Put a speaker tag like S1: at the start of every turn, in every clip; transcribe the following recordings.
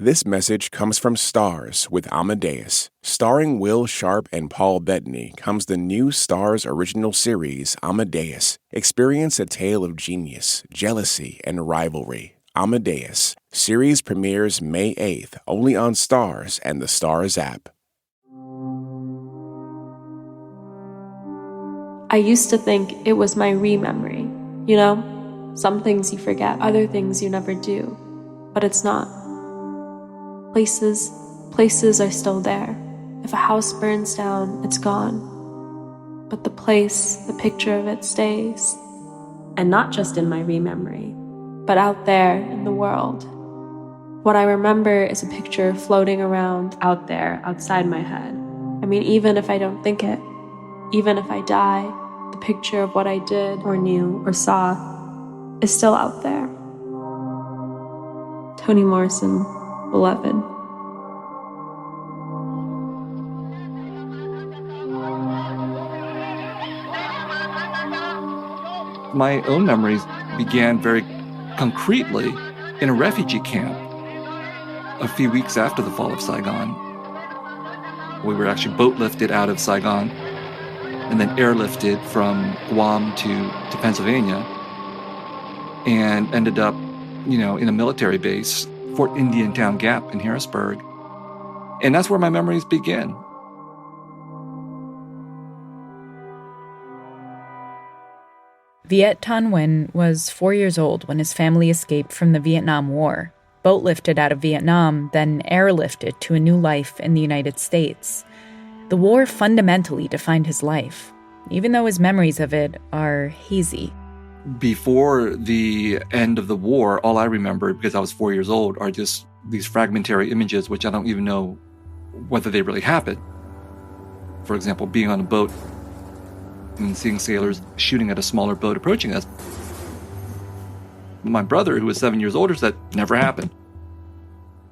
S1: This message comes from Stars with Amadeus. Starring Will Sharp and Paul Bettany comes the new Stars original series, Amadeus. Experience a tale of genius, jealousy, and rivalry. Amadeus. Series premieres May 8th, only on Stars and the Stars app.
S2: I used to think it was my rememory. You know, some things you forget, other things you never do. But it's not. Places are still there. If a house burns down, it's gone. But the place, the picture of it stays. And not just in my rememory, but out there in the world. What I remember is a picture floating around out there, outside my head. I mean, even if I don't think it, even if I die, the picture of what I did or knew or saw is still out there. Toni Morrison, Beloved.
S3: My own memories began very concretely in a refugee camp a few weeks after the fall of Saigon. We were actually boat lifted out of Saigon and then airlifted from Guam to Pennsylvania and ended up, in a military base, Fort Indiantown Gap in Harrisburg. And that's where my memories begin.
S4: Viet Thanh Nguyen was 4 years old when his family escaped from the Vietnam War, boat-lifted out of Vietnam, then airlifted to a new life in the United States. The war fundamentally defined his life, even though his memories of it are hazy.
S3: Before the end of the war, all I remember, because I was 4 years old, are just these fragmentary images, which I don't even know whether they really happened. For example, being on a boat and seeing sailors shooting at a smaller boat approaching us. My brother, who was 7 years older, said, never happened.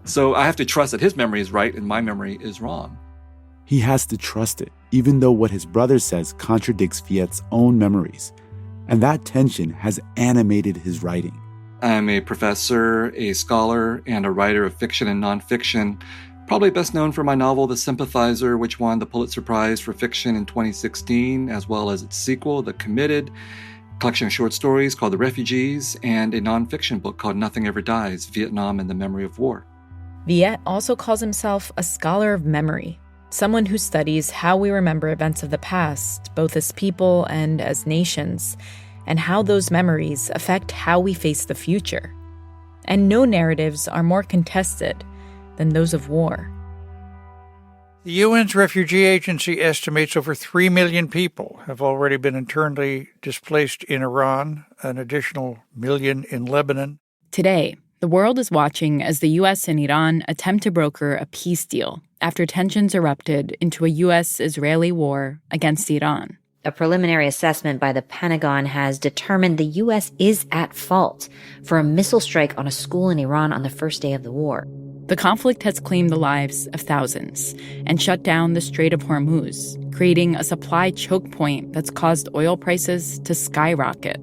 S3: So I have to trust that his memory is right and my memory is wrong.
S5: He has to trust it, even though what his brother says contradicts Viet's own memories. And that tension has animated his writing.
S3: I'm a professor, a scholar, and a writer of fiction and nonfiction, probably best known for my novel, The Sympathizer, which won the Pulitzer Prize for Fiction in 2016, as well as its sequel, The Committed, a collection of short stories called The Refugees, and a nonfiction book called Nothing Ever Dies, Vietnam and the Memory of War.
S4: Viet also calls himself a scholar of memory, someone who studies how we remember events of the past, both as people and as nations, and how those memories affect how we face the future. And no narratives are more contested than those of war.
S6: The UN's Refugee Agency estimates over 3 million people have already been internally displaced in Iran, an additional million in Lebanon.
S4: Today, the world is watching as the U.S. and Iran attempt to broker a peace deal after tensions erupted into a U.S.-Israeli war against Iran.
S7: A preliminary assessment by the Pentagon has determined the U.S. is at fault for a missile strike on a school in Iran on the first day of the war.
S4: The conflict has claimed the lives of thousands and shut down the Strait of Hormuz, creating a supply choke point that's caused oil prices to skyrocket.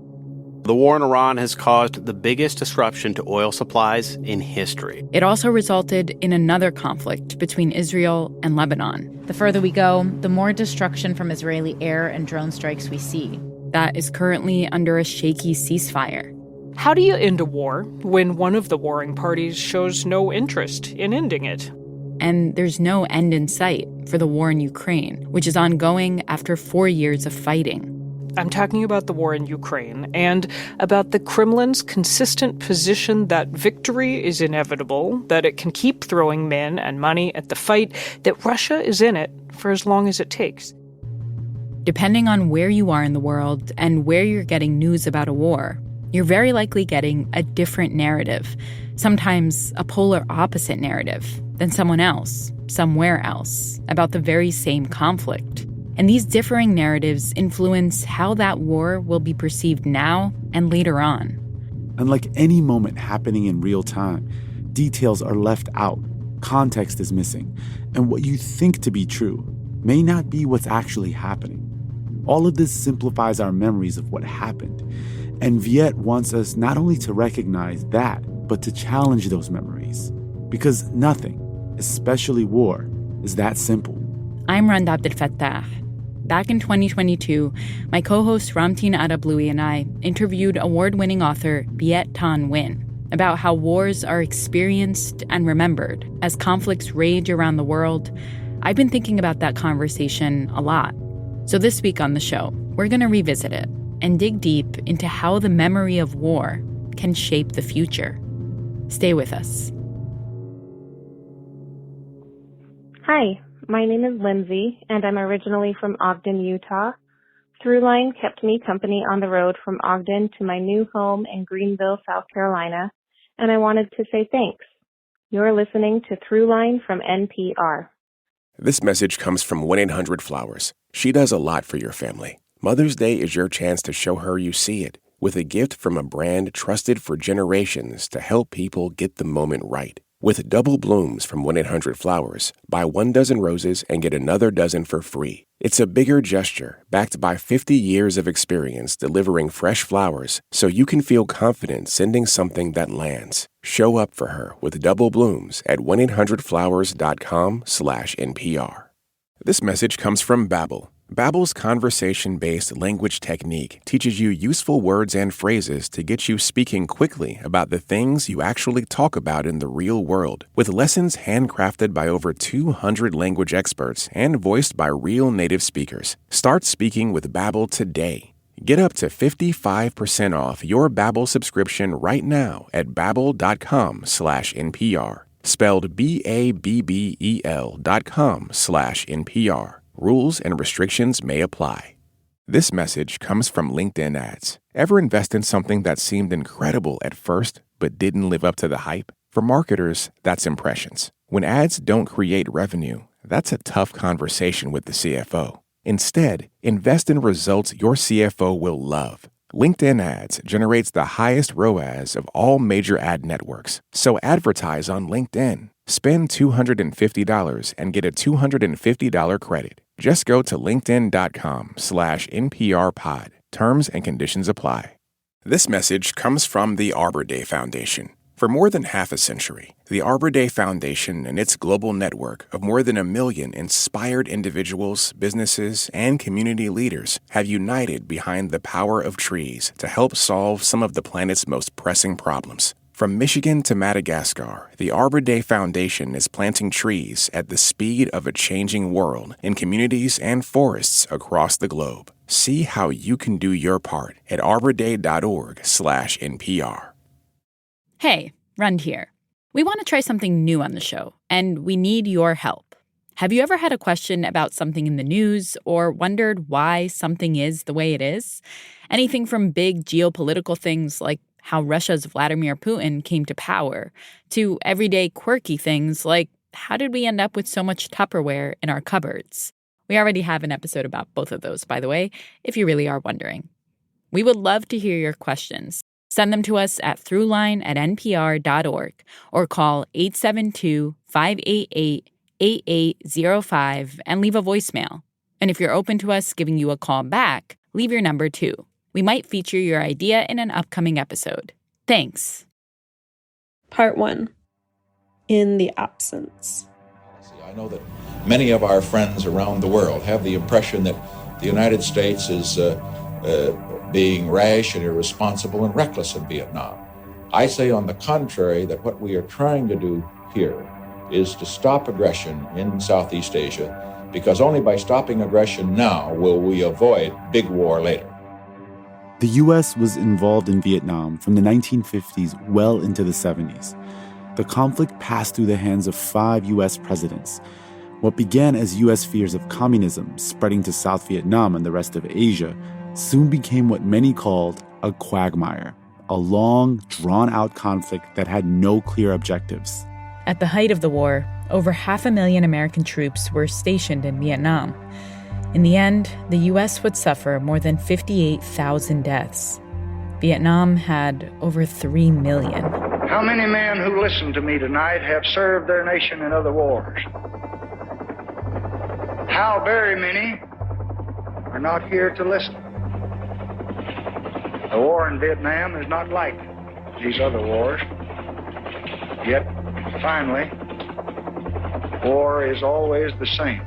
S8: The war in Iran has caused the biggest disruption to oil supplies in history.
S4: It also resulted in another conflict between Israel and Lebanon. The further we go, the more destruction from Israeli air and drone strikes we see. That is currently under a shaky ceasefire.
S9: How do you end a war when one of the warring parties shows no interest in ending it?
S4: And there's no end in sight for the war in Ukraine, which is ongoing after 4 years of fighting.
S9: I'm talking about the war in Ukraine and about the Kremlin's consistent position that victory is inevitable, that it can keep throwing men and money at the fight, that Russia is in it for as long as it takes.
S4: Depending on where you are in the world and where you're getting news about a war, you're very likely getting a different narrative, sometimes a polar opposite narrative, than someone else, somewhere else, about the very same conflict. And these differing narratives influence how that war will be perceived now and later on.
S5: Unlike any moment happening in real time, details are left out, context is missing, and what you think to be true may not be what's actually happening. All of this simplifies our memories of what happened, and Viet wants us not only to recognize that, but to challenge those memories. Because nothing, especially war, is that simple.
S4: I'm Rand Abdel Fattah. Back in 2022, my co-host Ramtin Arablouei and I interviewed award-winning author Viet Thanh Nguyen about how wars are experienced and remembered as conflicts rage around the world. I've been thinking about that conversation a lot. So this week on the show, we're going to revisit it and dig deep into how the memory of war can shape the future. Stay with us.
S10: Hi, my name is Lindsay, and I'm originally from Ogden, Utah. Throughline kept me company on the road from Ogden to my new home in Greenville, South Carolina, and I wanted to say thanks. You're listening to Throughline from NPR.
S1: This message comes from 1-800-Flowers. She does a lot for your family. Mother's Day is your chance to show her you see it with a gift from a brand trusted for generations to help people get the moment right. With double blooms from 1-800-Flowers, buy 1 dozen roses and get another dozen for free. It's a bigger gesture backed by 50 years of experience delivering fresh flowers so you can feel confident sending something that lands. Show up for her with double blooms at 1-800-Flowers.com/NPR. This message comes from Babbel. Babbel's conversation-based language technique teaches you useful words and phrases to get you speaking quickly about the things you actually talk about in the real world, with lessons handcrafted by over 200 language experts and voiced by real native speakers. Start speaking with Babbel today. Get up to 55% off your Babbel subscription right now at babbel.com/NPR. Spelled BABBEL.com/NPR. Rules and restrictions may apply. This message comes from LinkedIn ads. Ever invest in something that seemed incredible at first but didn't live up to the hype? For marketers, that's impressions. When ads don't create revenue, that's a tough conversation with the CFO. Instead, invest in results your CFO will love. LinkedIn ads generates the highest ROAS of all major ad networks. So advertise on LinkedIn. Spend $250 and get a $250 credit. Just go to linkedin.com/NPRpod. Terms and conditions apply. This message comes from the Arbor Day Foundation. For more than half a century, the Arbor Day Foundation and its global network of more than 1 million inspired individuals, businesses, and community leaders have united behind the power of trees to help solve some of the planet's most pressing problems. From Michigan to Madagascar, the Arbor Day Foundation is planting trees at the speed of a changing world in communities and forests across the globe. See how you can do your part at arborday.org/NPR.
S4: Hey, Rund here. We want to try something new on the show, and we need your help. Have you ever had a question about something in the news or wondered why something is the way it is? Anything from big geopolitical things like how Russia's Vladimir Putin came to power, to everyday quirky things like how did we end up with so much Tupperware in our cupboards? We already have an episode about both of those, by the way, if you really are wondering. We would love to hear your questions. Send them to us at throughline@npr.org or call 872-588-8805 and leave a voicemail. And if you're open to us giving you a call back, leave your number too. We might feature your idea in an upcoming episode. Thanks.
S2: Part 1. In the absence.
S11: I know that many of our friends around the world have the impression that the United States is being rash and irresponsible and reckless in Vietnam. I say, on the contrary, that what we are trying to do here is to stop aggression in Southeast Asia, because only by stopping aggression now will we avoid big war later.
S5: The U.S. was involved in Vietnam from the 1950s well into the 70s. The conflict passed through the hands of 5 U.S. presidents. What began as U.S. fears of communism spreading to South Vietnam and the rest of Asia soon became what many called a quagmire, a long, drawn-out conflict that had no clear objectives.
S4: At the height of the war, over 500,000 American troops were stationed in Vietnam. In the end, the U.S. would suffer more than 58,000 deaths. Vietnam had over 3 million.
S12: How many men who listen to me tonight have served their nation in other wars? How very many are not here to listen? The war in Vietnam is not like these other wars, yet Finally, war is always the same.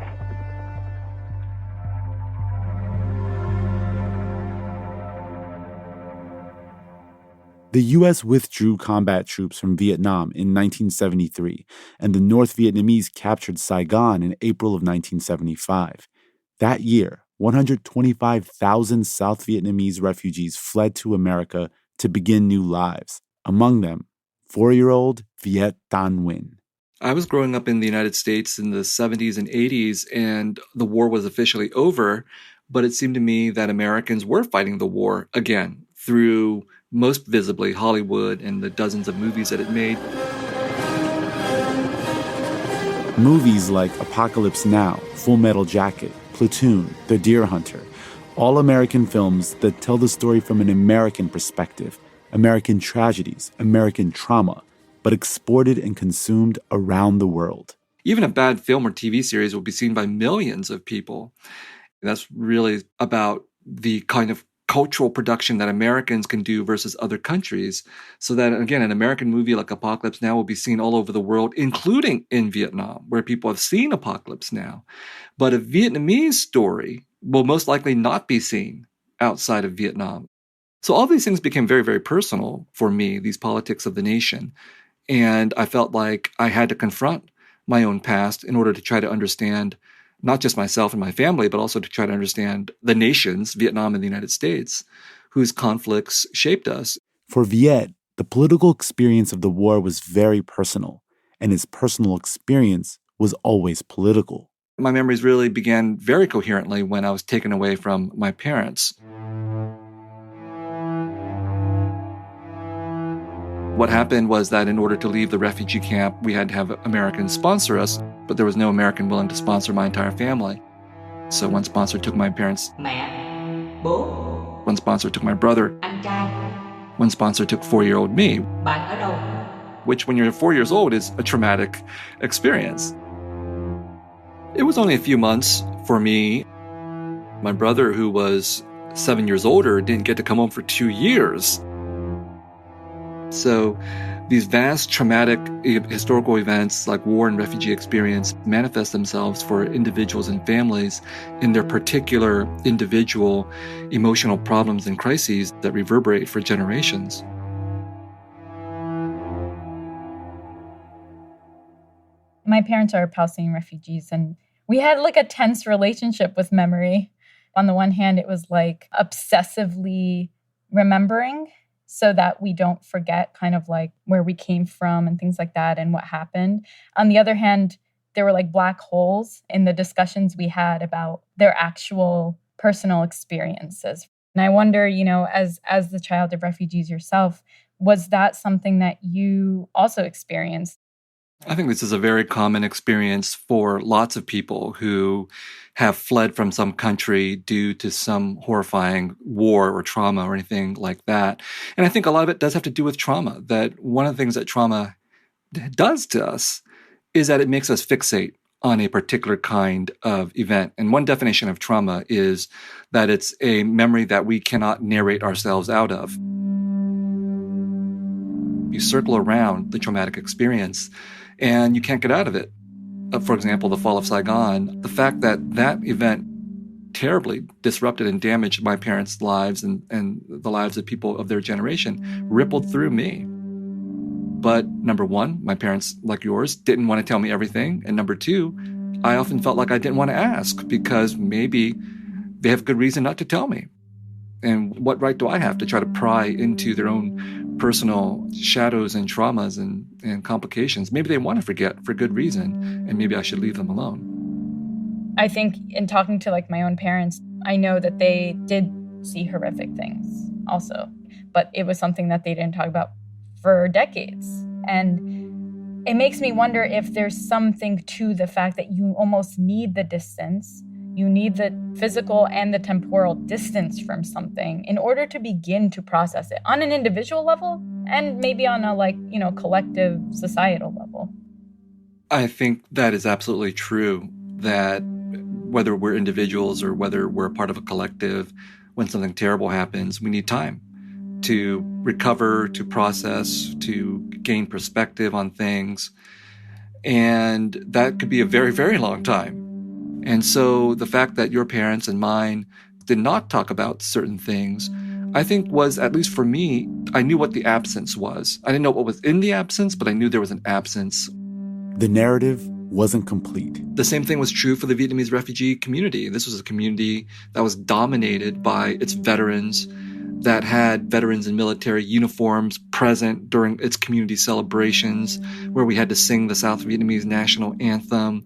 S5: The U.S. withdrew combat troops from Vietnam in 1973, and the North Vietnamese captured Saigon in April of 1975. That year, 125,000 South Vietnamese refugees fled to America to begin new lives. Among them, 4-year-old Viet Thanh Nguyen.
S3: I was growing up in the United States in the 70s and 80s, and the war was officially over, but it seemed to me that Americans were fighting the war again through, most visibly, Hollywood and the dozens of movies that it made.
S5: Movies like Apocalypse Now, Full Metal Jacket, Platoon, The Deer Hunter, all American films that tell the story from an American perspective, American tragedies, American trauma, but exported and consumed around the world.
S3: Even a bad film or TV series will be seen by millions of people. That's really about the kind of cultural production that Americans can do versus other countries. So that, again, an American movie like Apocalypse Now will be seen all over the world, including in Vietnam, where people have seen Apocalypse Now. But a Vietnamese story will most likely not be seen outside of Vietnam. So all these things became very, very personal for me, these politics of the nation. And I felt like I had to confront my own past in order to try to understand not just myself and my family, but also to try to understand the nations, Vietnam and the United States, whose conflicts shaped us.
S5: For Viet, the political experience of the war was very personal, and his personal experience was always political.
S3: My memories really began very coherently when I was taken away from my parents. What happened was that in order to leave the refugee camp, we had to have Americans sponsor us, but there was no American willing to sponsor my entire family. So one sponsor took my parents.
S13: Mẹ, bố.
S3: One sponsor took my brother.
S13: Anh trai.
S3: One sponsor took 4-year-old me.
S13: Bạn ở đâu?
S3: Which, when you're 4 years old, is a traumatic experience. It was only a few months for me. My brother, who was 7 years older, didn't get to come home for 2 years. So these vast traumatic historical events like war and refugee experience manifest themselves for individuals and families in their particular individual emotional problems and crises that reverberate for generations.
S4: My parents are Palestinian refugees, and we had like a tense relationship with memory. On the one hand, it was like obsessively remembering so that we don't forget kind of like where we came from and things like that and what happened. On the other hand, there were like black holes in the discussions we had about their actual personal experiences. And I wonder, you know, as the child of refugees yourself, was that something that you also experienced?
S3: I think this is a very common experience for lots of people who have fled from some country due to some horrifying war or trauma or anything like that. And I think a lot of it does have to do with trauma, that one of the things that trauma does to us is that it makes us fixate on a particular kind of event. And one definition of trauma is that it's a memory that we cannot narrate ourselves out of. You circle around the traumatic experience and you can't get out of it. For example, the fall of Saigon, the fact that that event terribly disrupted and damaged my parents' lives and the lives of people of their generation rippled through me. But number one, my parents, like yours, didn't want to tell me everything. And number two, I often felt like I didn't want to ask because maybe they have good reason not to tell me. And what right do I have to try to pry into their own personal shadows and traumas and complications? Maybe they want to forget for good reason, and maybe I should leave them alone.
S4: I think in talking to like my own parents, I know that they did see horrific things also, but it was something that they didn't talk about for decades. And it makes me wonder if there's something to the fact that you almost need the distance. You need the physical and the temporal distance from something in order to begin to process it on an individual level and maybe on a collective societal level.
S3: I think that is absolutely true, that whether we're individuals or whether we're a part of a collective, when something terrible happens, we need time to recover, to process, to gain perspective on things. And that could be a very, very long time. And so the fact that your parents and mine did not talk about certain things, I think was, at least for me, I knew what the absence was. I didn't know what was in the absence, but I knew there was an absence.
S5: The narrative wasn't complete.
S3: The same thing was true for the Vietnamese refugee community. This was a community that was dominated by its veterans, that had veterans in military uniforms present during its community celebrations, where we had to sing the South Vietnamese national anthem.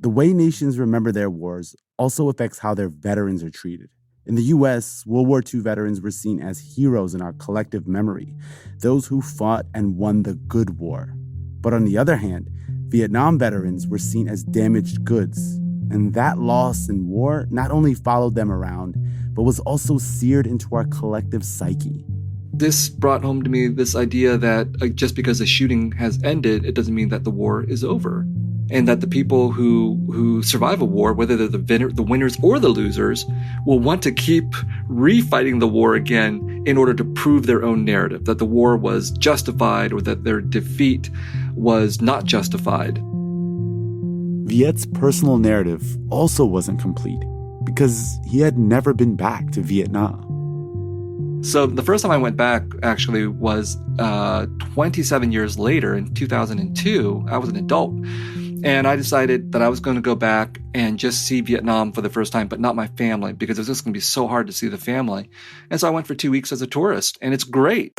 S5: The way nations remember their wars also affects how their veterans are treated. In the U.S., World War II veterans were seen as heroes in our collective memory, those who fought and won the good war. But on the other hand, Vietnam veterans were seen as damaged goods. And that loss in war not only followed them around, but was also seared into our collective psyche.
S3: This brought home to me this idea that just because a shooting has ended, it doesn't mean that the war is over. And that the people who survive a war, whether they're the winners or the losers, will want to keep refighting the war again in order to prove their own narrative, that the war was justified or that their defeat was not justified.
S5: Viet's personal narrative also wasn't complete because he had never been back to Vietnam.
S3: So the first time I went back actually was 27 years later in 2002. I was an adult. And I decided that I was going to go back and just see Vietnam for the first time, but not my family, because it was just going to be so hard to see the family. And so I went for 2 weeks as a tourist, and it's great.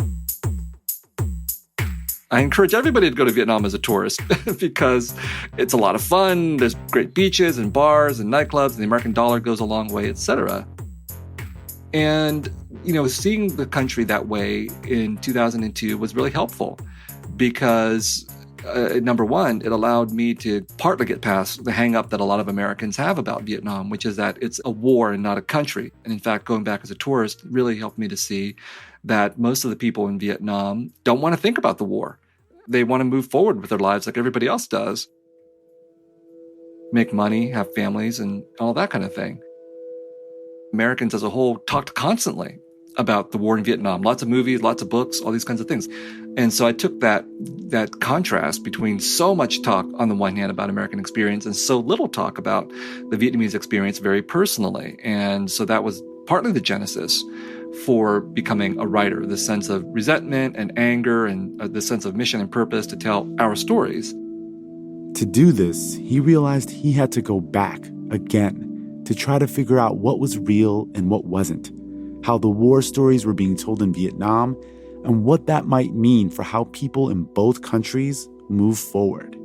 S3: I encourage everybody to go to Vietnam as a tourist because it's a lot of fun. There's great beaches and bars and nightclubs, and the American dollar goes a long way, etc. And, seeing the country that way in 2002 was really helpful because number one, it allowed me to partly get past the hang-up that a lot of Americans have about Vietnam, which is that it's a war and not a country. And in fact, going back as a tourist really helped me to see that most of the people in Vietnam don't want to think about the war. They want to move forward with their lives like everybody else does. Make money, have families, and all that kind of thing. Americans as a whole talked constantly about the war in Vietnam. Lots of movies, lots of books, all these kinds of things. And so I took that contrast between so much talk on the one hand about American experience and so little talk about the Vietnamese experience very personally. And so that was partly the genesis for becoming a writer, the sense of resentment and anger and the sense of mission and purpose to tell our stories.
S5: To do this, he realized he had to go back again to try to figure out what was real and what wasn't, how the war stories were being told in Vietnam, and what that might mean for how people in both countries move forward.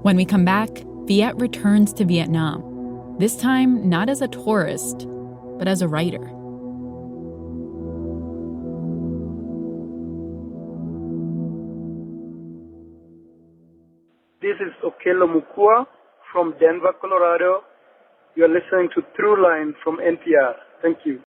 S4: When we come back, Viet returns to Vietnam, this time not as a tourist, but as a writer.
S14: This is Okelo Mukua from Denver, Colorado. You're listening to Throughline from NPR. Thank you.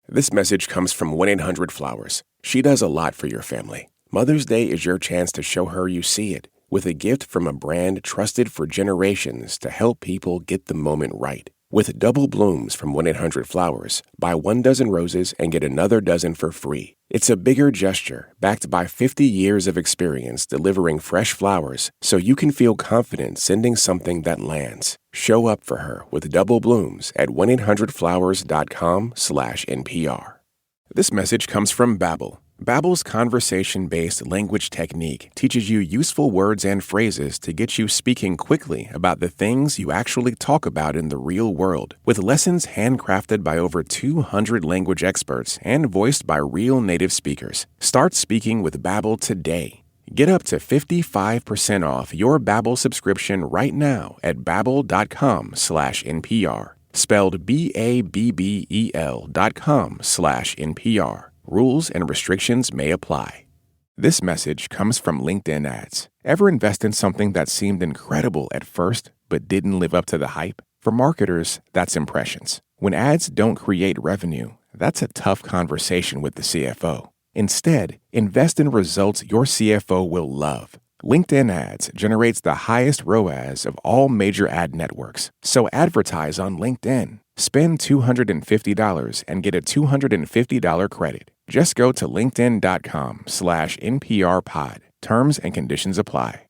S1: This message comes from 1-800-Flowers. She does a lot for your family. Mother's Day is your chance to show her you see it with a gift from a brand trusted for generations to help people get the moment right. With double blooms from 1-800-Flowers, buy 1 dozen roses and get another dozen for free. It's a bigger gesture backed by 50 years of experience delivering fresh flowers so you can feel confident sending something that lands. Show up for her with double blooms at 1-800-Flowers.com/NPR. This message comes from Babbel. Babbel's conversation-based language technique teaches you useful words and phrases to get you speaking quickly about the things you actually talk about in the real world, with lessons handcrafted by over 200 language experts and voiced by real native speakers. Start speaking with Babbel today. Get up to 55% off your Babbel subscription right now at babbel.com/NPR. Spelled BABBEL.com/NPR. Rules and restrictions may apply. This message comes from LinkedIn ads. Ever invest in something that seemed incredible at first but didn't live up to the hype? For marketers, that's impressions. When ads don't create revenue, that's a tough conversation with the CFO. Instead, invest in results your CFO will love. LinkedIn ads generates the highest ROAS of all major ad networks. So advertise on LinkedIn. Spend $250 and get a $250 credit. Just go to linkedin.com/NPRpod. Terms and conditions apply.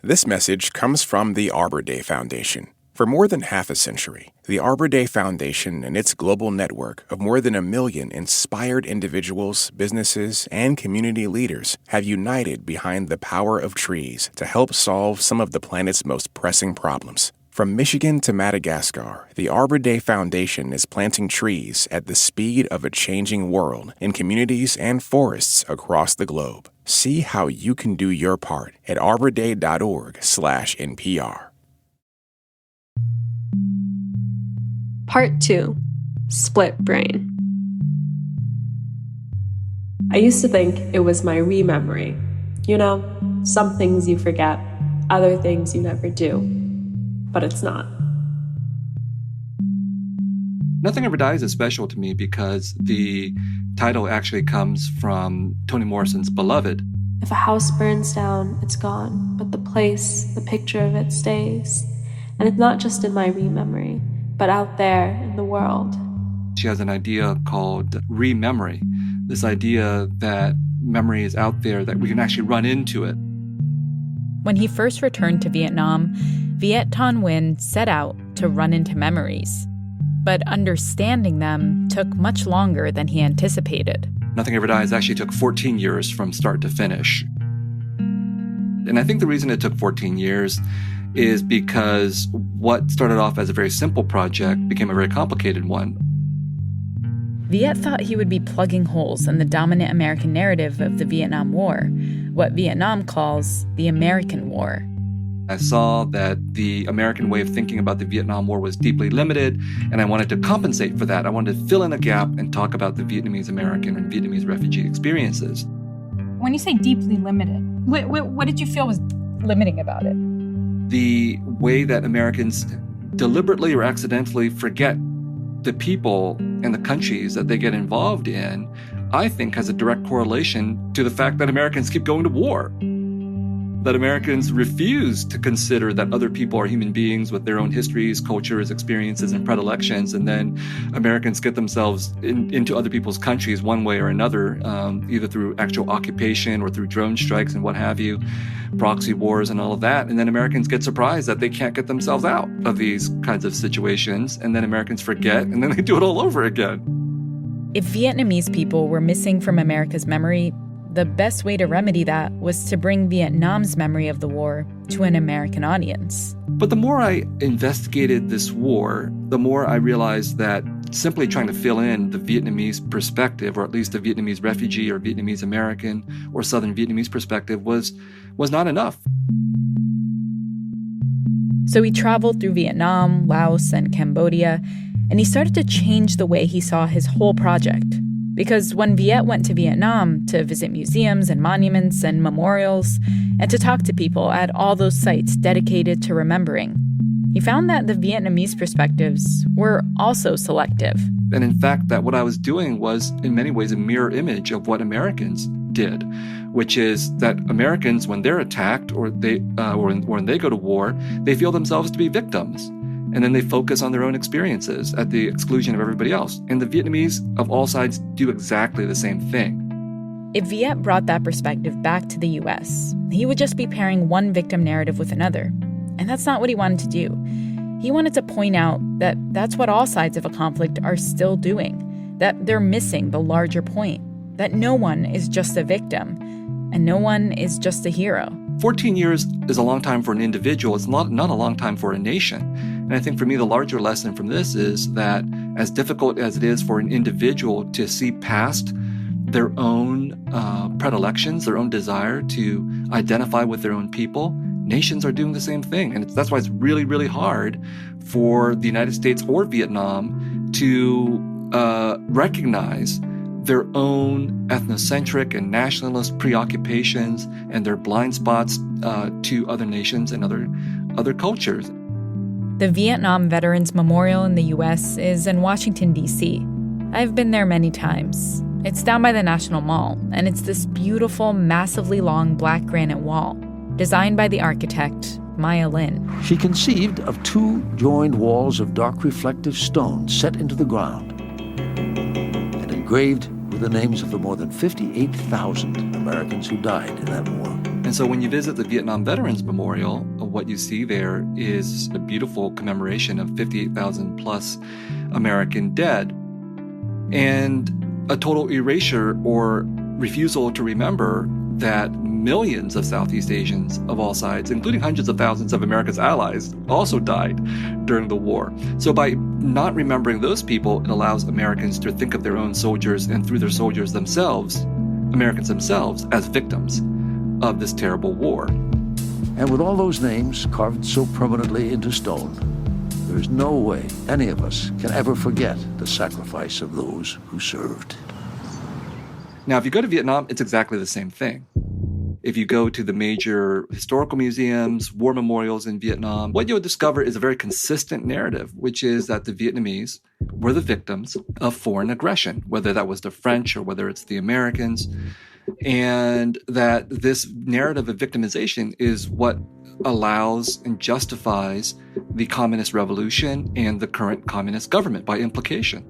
S1: This message comes from the Arbor Day Foundation. For more than half a century, the Arbor Day Foundation and its global network of more than 1 million inspired individuals, businesses, and community leaders have united behind the power of trees to help solve some of the planet's most pressing problems. From Michigan to Madagascar, the Arbor Day Foundation is planting trees at the speed of a changing world in communities and forests across the globe. See how you can do your part at arborday.org/NPR.
S2: Part 2. Split Brain. I used to think it was my rememory. You know, some things you forget, other things you never do. But it's not.
S3: Nothing Ever Dies is special to me because the title actually comes from Toni Morrison's Beloved.
S2: If a house burns down, it's gone, but the place, the picture of it stays. And it's not just in my rememory, but out there in the world.
S3: She has an idea called rememory, this idea that memory is out there, that we can actually run into it.
S4: When he first returned to Vietnam, Viet Thanh Nguyen set out to run into memories. But understanding them took much longer than he anticipated.
S3: Nothing Ever Dies actually took 14 years from start to finish. And I think the reason it took 14 years is because what started off as a very simple project became a very complicated one.
S4: Viet thought he would be plugging holes in the dominant American narrative of the Vietnam War, what Vietnam calls the American War.
S3: I saw that the American way of thinking about the Vietnam War was deeply limited, and I wanted to compensate for that. I wanted to fill in a gap and talk about the Vietnamese American and Vietnamese refugee experiences.
S15: When you say deeply limited, what did you feel was limiting about it?
S3: The way that Americans deliberately or accidentally forget the people and the countries that they get involved in, I think has a direct correlation to the fact that Americans keep going to war. That Americans refuse to consider that other people are human beings with their own histories, cultures, experiences, and predilections, and then Americans get themselves into other people's countries one way or another, either through actual occupation or through drone strikes and what have you, proxy wars and all of that, and then Americans get surprised that they can't get themselves out of these kinds of situations, and then Americans forget, and then they do it all over again.
S4: If Vietnamese people were missing from America's memory, the best way to remedy that was to bring Vietnam's memory of the war to an American audience.
S3: But the more I investigated this war, the more I realized that simply trying to fill in the Vietnamese perspective, or at least the Vietnamese refugee or Vietnamese American or Southern Vietnamese perspective, was not enough.
S4: So he traveled through Vietnam, Laos, and Cambodia, and he started to change the way he saw his whole project. Because when Viet went to Vietnam to visit museums and monuments and memorials, and to talk to people at all those sites dedicated to remembering, he found that the Vietnamese perspectives were also selective.
S3: And in fact, that what I was doing was in many ways a mirror image of what Americans did, which is that Americans, when they're attacked or when they go to war, they feel themselves to be victims. And then they focus on their own experiences at the exclusion of everybody else. And the Vietnamese of all sides do exactly the same thing.
S4: If Viet brought that perspective back to the U.S., he would just be pairing one victim narrative with another. And that's not what he wanted to do. He wanted to point out that that's what all sides of a conflict are still doing, that they're missing the larger point, that no one is just a victim, and no one is just a hero.
S3: 14 years is a long time for an individual. It's not a long time for a nation. And I think for me, the larger lesson from this is that as difficult as it is for an individual to see past their own predilections, their own desire to identify with their own people, nations are doing the same thing. And that's why it's really, really hard for the United States or Vietnam to recognize their own ethnocentric and nationalist preoccupations and their blind spots to other nations and other cultures.
S4: The Vietnam Veterans Memorial in the U.S. is in Washington, D.C. I've been there many times. It's down by the National Mall, and it's this beautiful, massively long black granite wall, designed by the architect Maya Lin.
S16: She conceived of two joined walls of dark reflective stone set into the ground and engraved with with the names of the more than 58,000 Americans who died in that war.
S3: And so when you visit the Vietnam Veterans Memorial, what you see there is a beautiful commemoration of 58,000 plus American dead, and a total erasure or refusal to remember that millions of Southeast Asians of all sides, including hundreds of thousands of America's allies, also died during the war. So by not remembering those people, it allows Americans to think of their own soldiers and through their soldiers themselves, Americans themselves, as victims of this terrible war.
S16: And with all those names carved so permanently into stone, there is no way any of us can ever forget the sacrifice of those who served.
S3: Now, if you go to Vietnam, it's exactly the same thing. If you go to the major historical museums, war memorials in Vietnam, what you'll discover is a very consistent narrative, which is that the Vietnamese were the victims of foreign aggression, whether that was the French or whether it's the Americans, and that this narrative of victimization is what allows and justifies the communist revolution and the current communist government by implication.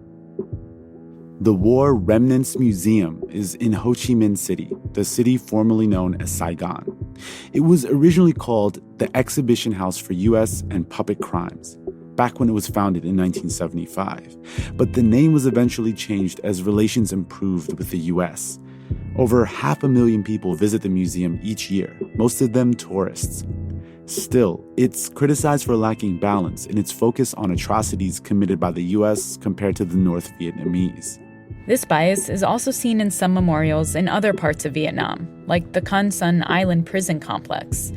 S5: The War Remnants Museum is in Ho Chi Minh City, the city formerly known as Saigon. It was originally called the Exhibition House for U.S. and Puppet Crimes, back when it was founded in 1975. But the name was eventually changed as relations improved with the U.S. Over 500,000 people visit the museum each year, most of them tourists. Still, it's criticized for lacking balance in its focus on atrocities committed by the U.S. compared to the North Vietnamese.
S4: This bias is also seen in some memorials in other parts of Vietnam, like the Con Son Island prison complex.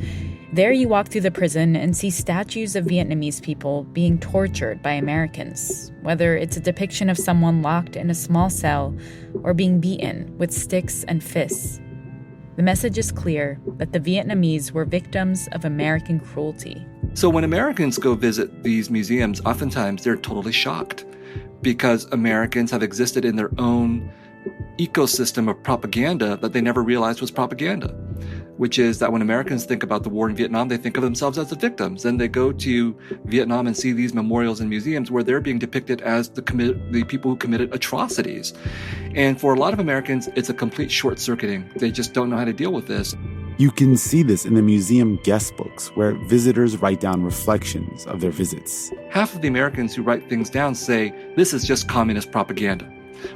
S4: There you walk through the prison and see statues of Vietnamese people being tortured by Americans, whether it's a depiction of someone locked in a small cell or being beaten with sticks and fists. The message is clear that the Vietnamese were victims of American cruelty.
S3: So when Americans go visit these museums, oftentimes they're totally shocked because Americans have existed in their own ecosystem of propaganda that they never realized was propaganda, which is that when Americans think about the war in Vietnam, they think of themselves as the victims. Then they go to Vietnam and see these memorials and museums where they're being depicted as the people who committed atrocities. And for a lot of Americans, it's a complete short-circuiting. They just don't know how to deal with this.
S5: You can see this in the museum guest books, where visitors write down reflections of their visits.
S3: Half of the Americans who write things down say, this is just communist propaganda.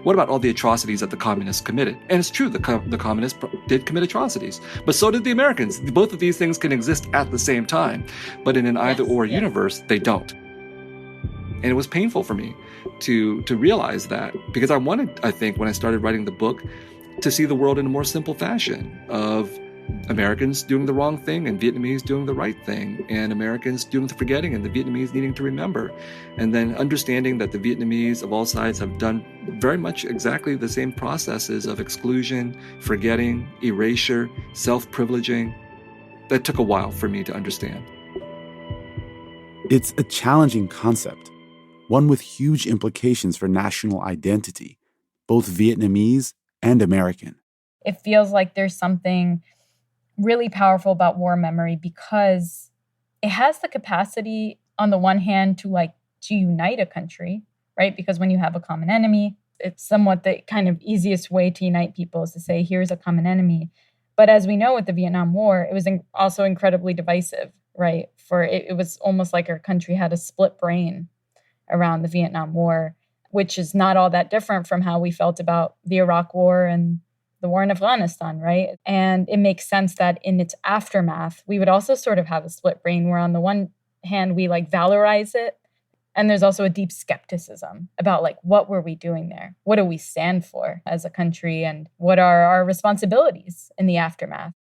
S3: What about all the atrocities that the communists committed? And it's true, the communists did commit atrocities, but so did the Americans. Both of these things can exist at the same time, but in an either-or universe, they don't. And it was painful for me to realize that, because I wanted, I think, when I started writing the book, to see the world in a more simple fashion of Americans doing the wrong thing and Vietnamese doing the right thing, and Americans doing the forgetting and the Vietnamese needing to remember. And then understanding that the Vietnamese of all sides have done very much exactly the same processes of exclusion, forgetting, erasure, self-privileging. That took a while for me to understand.
S5: It's a challenging concept, one with huge implications for national identity, both Vietnamese and American.
S15: It feels like there's something really powerful about war memory because it has the capacity, on the one hand, to unite a country, right? Because when you have a common enemy, it's somewhat the kind of easiest way to unite people is to say, here's a common enemy. But as we know with the Vietnam War, it was also incredibly divisive, right? For it was almost like our country had a split brain around the Vietnam War, which is not all that different from how we felt about the Iraq War and the war in Afghanistan, right? And it makes sense that in its aftermath, we would also sort of have a split brain where on the one hand, we valorize it. And there's also a deep skepticism about what were we doing there? What do we stand for as a country? And what are our responsibilities in the aftermath?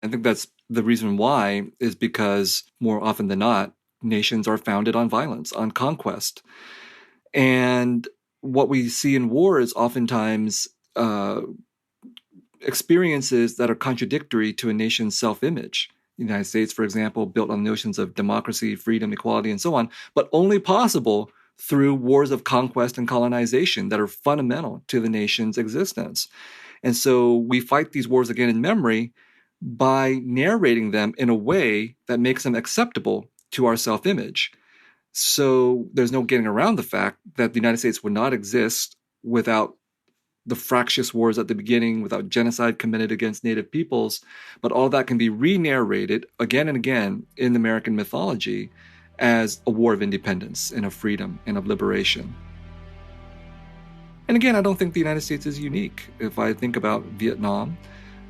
S3: I think that's the reason why is because more often than not, nations are founded on violence, on conquest. And what we see in war is oftentimes experiences that are contradictory to a nation's self-image. The United States, for example, built on notions of democracy, freedom, equality, and so on, but only possible through wars of conquest and colonization that are fundamental to the nation's existence. And so we fight these wars again in memory by narrating them in a way that makes them acceptable to our self-image. So there's no getting around the fact that the United States would not exist without the fractious wars at the beginning without genocide committed against Native peoples, but all that can be re-narrated again and again in American mythology as a war of independence and of freedom and of liberation. And again, I don't think the United States is unique. If I think about Vietnam,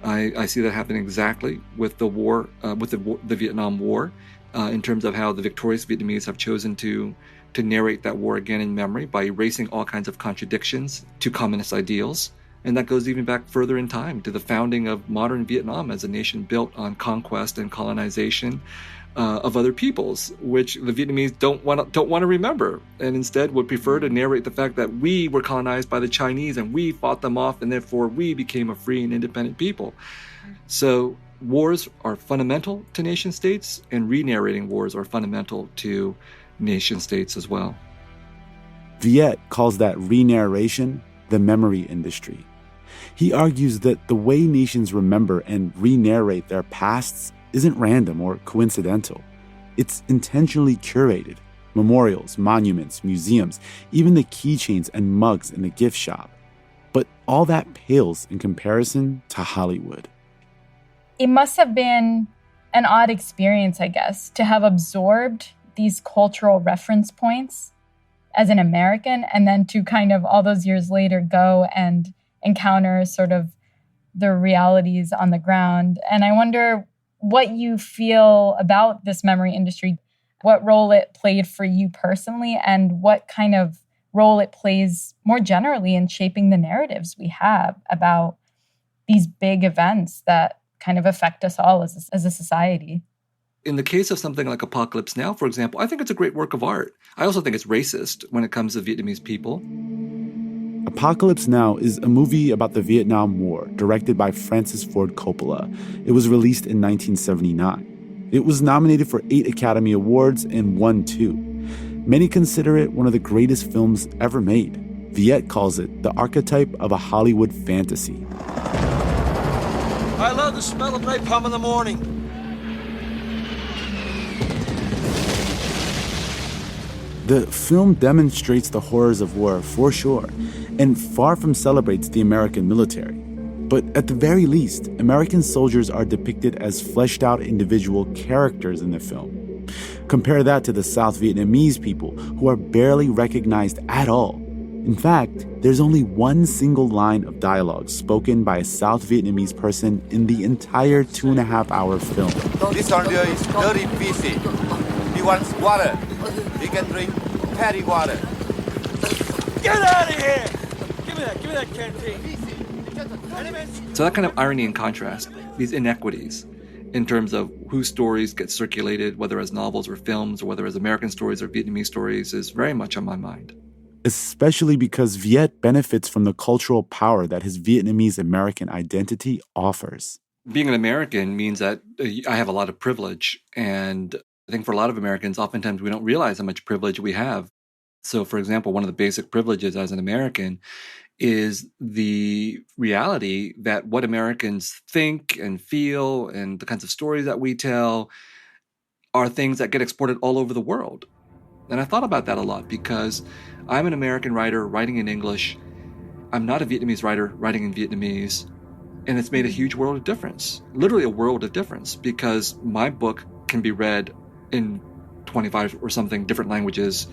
S3: I see that happening exactly with the war, with the Vietnam War, in terms of how the victorious Vietnamese have chosen to narrate that war again in memory by erasing all kinds of contradictions to communist ideals. And that goes even back further in time to the founding of modern Vietnam as a nation built on conquest and colonization of other peoples, which the Vietnamese don't want to remember, and instead would prefer to narrate the fact that we were colonized by the Chinese and we fought them off, and therefore we became a free and independent people. So wars are fundamental to nation states, and re-narrating wars are fundamental to nation states as well.
S5: Viet calls that re-narration the memory industry. He argues that the way nations remember and re-narrate their pasts isn't random or coincidental. It's intentionally curated. Memorials, monuments, museums, even the keychains and mugs in the gift shop. But all that pales in comparison to Hollywood.
S15: It must have been an odd experience, I guess, to have absorbed these cultural reference points as an American, and then to kind of all those years later go and encounter sort of the realities on the ground. And I wonder what you feel about this memory industry, what role it played for you personally, and what kind of role it plays more generally in shaping the narratives we have about these big events that kind of affect us all as a society.
S3: In the case of something like Apocalypse Now, for example, I think it's a great work of art. I also think it's racist when it comes to Vietnamese people.
S5: Apocalypse Now is a movie about the Vietnam War, directed by Francis Ford Coppola. It was released in 1979. It was nominated for 8 Academy Awards and won 2. Many consider it one of the greatest films ever made. Viet calls it the archetype of a Hollywood fantasy.
S17: I love the smell of napalm in the morning.
S5: The film demonstrates the horrors of war, for sure, and far from celebrates the American military. But at the very least, American soldiers are depicted as fleshed-out individual characters in the film. Compare that to the South Vietnamese people, who are barely recognized at all. In fact, there's only one single line of dialogue spoken by a South Vietnamese person in the entire 2.5-hour film.
S18: This soldier is very busy. He wants water. He can drink patty water.
S17: Get out of here! Give me that canteen.
S3: So that kind of irony and contrast, these inequities in terms of whose stories get circulated, whether as novels or films, or whether as American stories or Vietnamese stories, is very much on my mind.
S5: Especially because Viet benefits from the cultural power that his Vietnamese American identity offers.
S3: Being an American means that I have a lot of privilege, and I think for a lot of Americans, oftentimes we don't realize how much privilege we have. So, for example, one of the basic privileges as an American is the reality that what Americans think and feel and the kinds of stories that we tell are things that get exported all over the world. And I thought about that a lot because I'm an American writer writing in English. I'm not a Vietnamese writer writing in Vietnamese. And it's made a huge world of difference, literally a world of difference, because my book can be read in 25 or something different languages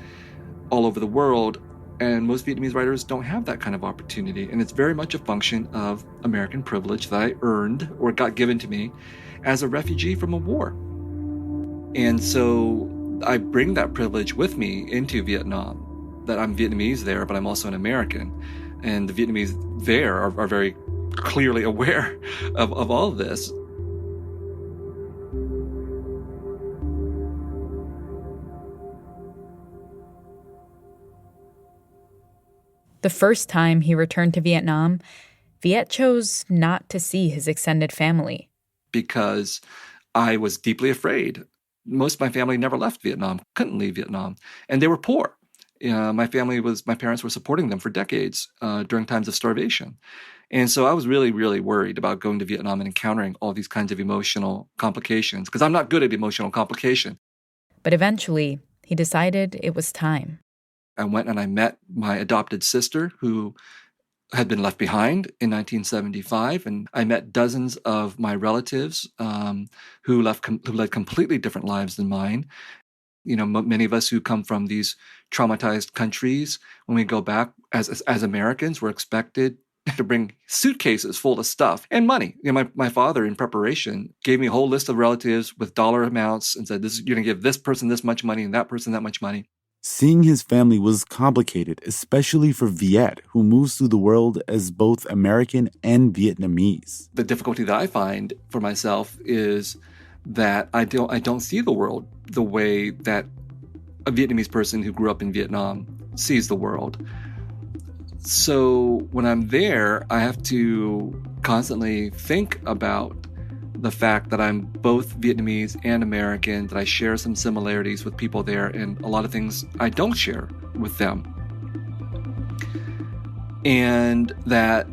S3: all over the world. And most Vietnamese writers don't have that kind of opportunity. And it's very much a function of American privilege that I earned or got given to me as a refugee from a war. And so I bring that privilege with me into Vietnam, that I'm Vietnamese there, but I'm also an American. And the Vietnamese there are very clearly aware of all of this.
S4: The first time he returned to Vietnam, Viet chose not to see his extended family.
S3: Because I was deeply afraid. Most of my family never left Vietnam, couldn't leave Vietnam, and they were poor. My parents were supporting them for decades during times of starvation. And so I was really, really worried about going to Vietnam and encountering all these kinds of emotional complications, because I'm not good at emotional complication.
S4: But eventually, he decided it was time.
S3: I went and I met my adopted sister, who had been left behind in 1975, and I met dozens of my relatives who led completely different lives than mine. You know, many of us who come from these traumatized countries, when we go back as Americans, we're expected to bring suitcases full of stuff and money. You know, my father, in preparation, gave me a whole list of relatives with dollar amounts and said, "You're going to give this person this much money and that person that much money."
S5: Seeing his family was complicated, especially for Viet, who moves through the world as both American and Vietnamese.
S3: The difficulty that I find for myself is that I don't see the world the way that a Vietnamese person who grew up in Vietnam sees the world. So when I'm there, I have to constantly think about the fact that I'm both Vietnamese and American, that I share some similarities with people there, and a lot of things I don't share with them. And that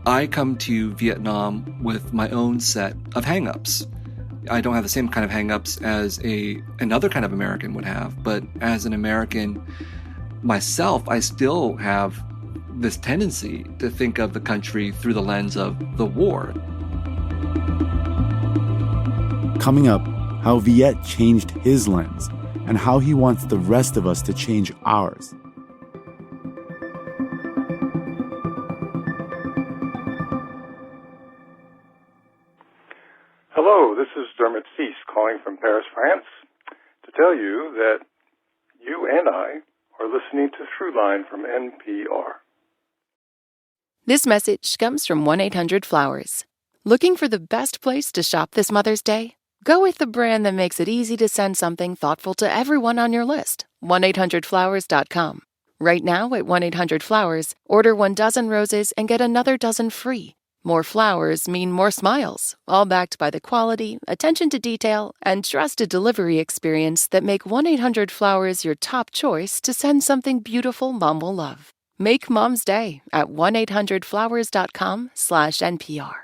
S3: I come to Vietnam with my own set of hang-ups. I don't have the same kind of hang-ups as another kind of American would have, but as an American myself, I still have this tendency to think of the country through the lens of the war.
S5: Coming up, how Viet changed his lens and how he wants the rest of us to change ours.
S19: Hello, this is Dermot Cease calling from Paris, France, to tell you that you and I are listening to Throughline from NPR.
S20: This message comes from 1-800-Flowers. Looking for the best place to shop this Mother's Day? Go with the brand that makes it easy to send something thoughtful to everyone on your list. 1-800-Flowers.com. Right now at 1-800-Flowers, order 1 dozen roses and get another dozen free. More flowers mean more smiles, all backed by the quality, attention to detail, and trusted delivery experience that make 1-800-Flowers your top choice to send something beautiful Mom will love. Make Mom's Day at 1-800-Flowers.com/NPR.